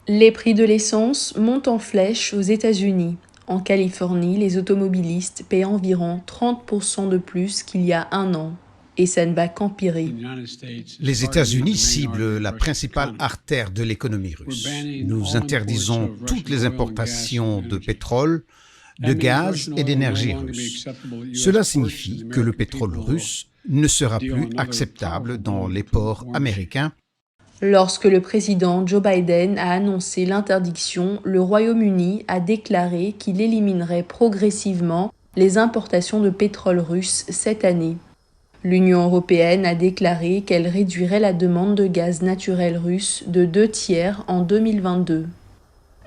Les prix de l'essence montent en flèche aux États-Unis. En Californie, les automobilistes paient environ 30% de plus qu'il y a un an. Et ça ne va qu'empirer. Les États-Unis ciblent la principale artère de l'économie russe. Nous interdisons toutes les importations de pétrole, de gaz et d'énergie russe. Cela signifie que le pétrole russe ne sera plus acceptable dans les ports américains. Lorsque le président Joe Biden a annoncé l'interdiction, le Royaume-Uni a déclaré qu'il éliminerait progressivement les importations de pétrole russe cette année. L'Union européenne a déclaré qu'elle réduirait la demande de gaz naturel russe de 2/3 en 2022.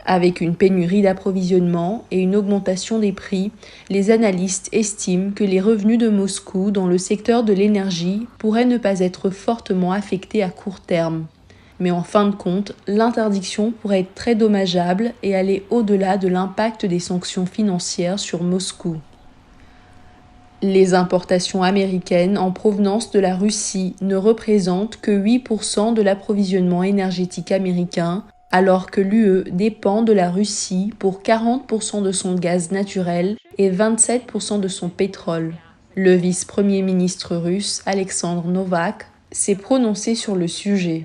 Avec une pénurie d'approvisionnement et une augmentation des prix, les analystes estiment que les revenus de Moscou dans le secteur de l'énergie pourraient ne pas être fortement affectés à court terme. Mais en fin de compte, l'interdiction pourrait être très dommageable et aller au-delà de l'impact des sanctions financières sur Moscou. Les importations américaines en provenance de la Russie ne représentent que 8% de l'approvisionnement énergétique américain, alors que l'UE dépend de la Russie pour 40% de son gaz naturel et 27% de son pétrole. Le vice-premier ministre russe, Alexandre Novak, s'est prononcé sur le sujet.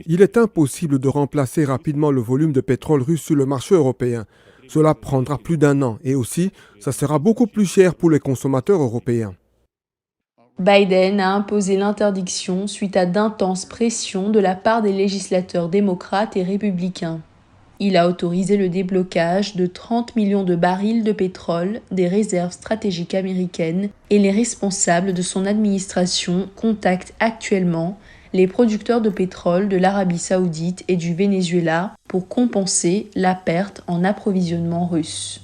Il est impossible de remplacer rapidement le volume de pétrole russe sur le marché européen. Cela prendra plus d'un an et aussi, ça sera beaucoup plus cher pour les consommateurs européens. Biden a imposé l'interdiction suite à d'intenses pressions de la part des législateurs démocrates et républicains. Il a autorisé le déblocage de 30 millions de barils de pétrole des réserves stratégiques américaines et les responsables de son administration contactent actuellement les producteurs de pétrole de l'Arabie saoudite et du Venezuela pour compenser la perte en approvisionnement russe.